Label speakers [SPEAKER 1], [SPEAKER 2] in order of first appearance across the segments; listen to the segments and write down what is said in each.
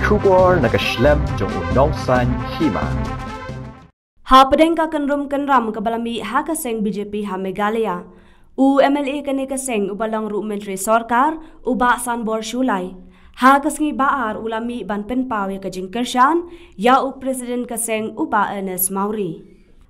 [SPEAKER 1] kubor nakaslem jong unongsan hima.
[SPEAKER 2] Ha pedeng ka kenrum kenram kebalami ha kaseng BJP ha Meghalaya. U MLA kene kaseng ubalang ru menteri sarkar uba sanbor shulai. Ha kasngi baar ulami ban penpaw ya kajing kershan ya u presiden kaseng uba Ernest Maury.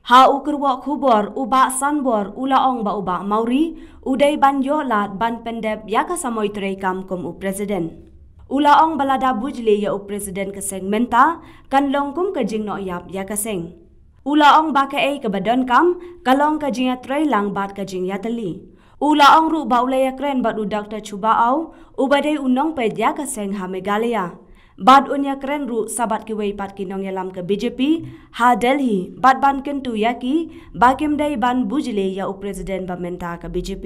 [SPEAKER 2] Ha ukerwa kubor uba sanbor ulaong ba uba Maury uday ban yolat ban pendep ya kasamoy terekam kom u presiden. Ulaong balada bujli ya u presiden kaseng menta kan longkum kajing no yap ya kaseng. Ulaong baka ay kabadon kam kalong kajing ya trailang bat kajing ya tali. Ulaong ru ba ulaya kren bat u Dr. Chubaaw ubaday unong ped ya kaseng ha Meghalaya. Bad unya keren ru sabat kiway pat kinong yalam ke BJP ha Delhi bad ban kentu yaki bakim day ban bujle ya u presiden ba menta ke BJP.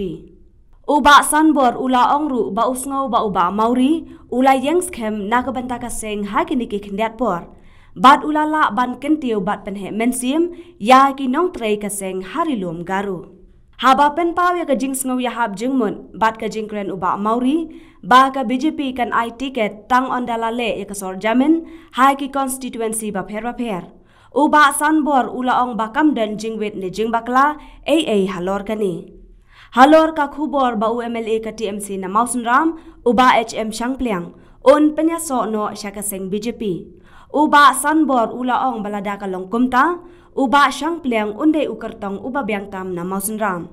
[SPEAKER 2] Uba sanbor ulaong ru ba usngau ba uba Maury ula yengs kem na kabanta kaseng ha kiniki kendiat por. Bad ulala ban kentiu bad penhe mensim ya kinong trei kaseng harilum garu. Haba penpaw ya kajing sngau ya hab jengmun bat kajing keren uba Maury ba ka BJP kan ai tiket tang ondalale ya kasor jamin hai ki constituency ba pher. Uba sanbor ulaong bakam dan jingwet ne jingbakla AA halor kani. Halor ka khubor ba UMLA ka TMC na Mausenram uba HM Shangpliang un penyaso no syakaseng BJP. Uba sanbor ulaong balada kalong kumta uba Shangpliang unday ukertong uba biangtam na Mausenram.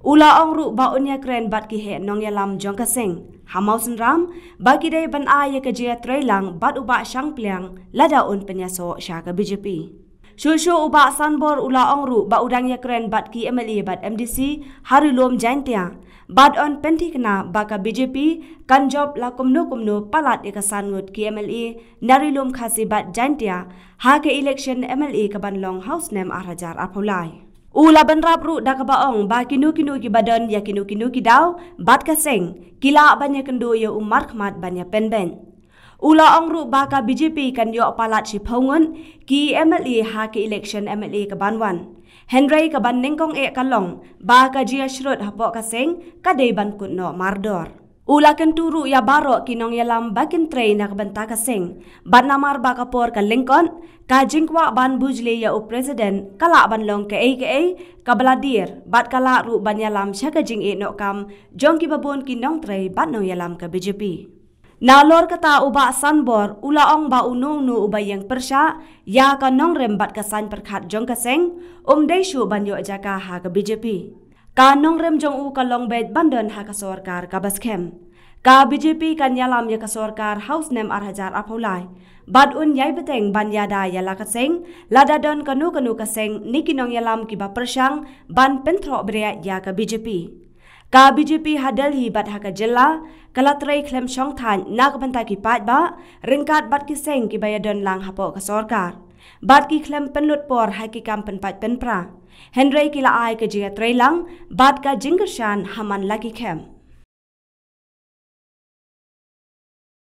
[SPEAKER 2] Ulaong ru ba unya kren bat ki he nong yalam jong kaseng. Ha Mausenram bagi day ban ay kajia trailang bat uba Shangpliang lada un penyaso syaka BJP. Shushu uba sanbor ulaong ru ba udang ya kren bat ki MLA bat MDC harilom jaintia. Bat on penti kena baka BJP kan job la kumno palat ikasan ngut ki MLA narilom khasi bat jaintia ha ke election MLA kabanlong house name arajar apulai. Ula benrap ru da kabaong ba kinu ki badan ya kinu ki daw bat kaseng kila banya kendo ya umar khmat banya penben. Ula ong ru ba ka BJP kan yo palat si phongun ki MLA ha ke election MLA kabanwan. Henry kaban ningkong e kalong ba ka jia shrut hapo kaseng kadai ban kunno mardor. Ula kenturu ya baro kinong yalam bakin tray na kabanta kaseng ban namar ba kapor ka Lincoln ka jingkwa ban bujle ya u presiden kala ban long ke kabaladir bat kala ru ban yalam syaka jing e no kam jong ki babon kinong tray bat no yalam ka BJP. Nalor kata uba sanbor ulaong ba unung nu uba yang persya ya ka nong rembat kasan perkhat jong kaseng day shu ban yo jaka ha ka BJP. Ka nong rem jong u ka long bed bandon ha ka sorkar ka baskem. Ka BJP kan yalam ya ka sorkar house name arhajar apulai. Bad un yai beteng ban yada ya la kaseng lada don kanu kaseng niki nong yalam ki ba persyang ban pentro bria ya ka BJP. Ka BJP ha Delhi bat ha ka jilla kalatrai klem syong than na kabanta ki pat ba ringkat bat ki seng ki bayadon lang hapo ka sorkar. Bat ki klem penlut por ha ki kam penpat penpra. Henry kila ai ka jiga trai lang bat ka jinggershan haman laki kem.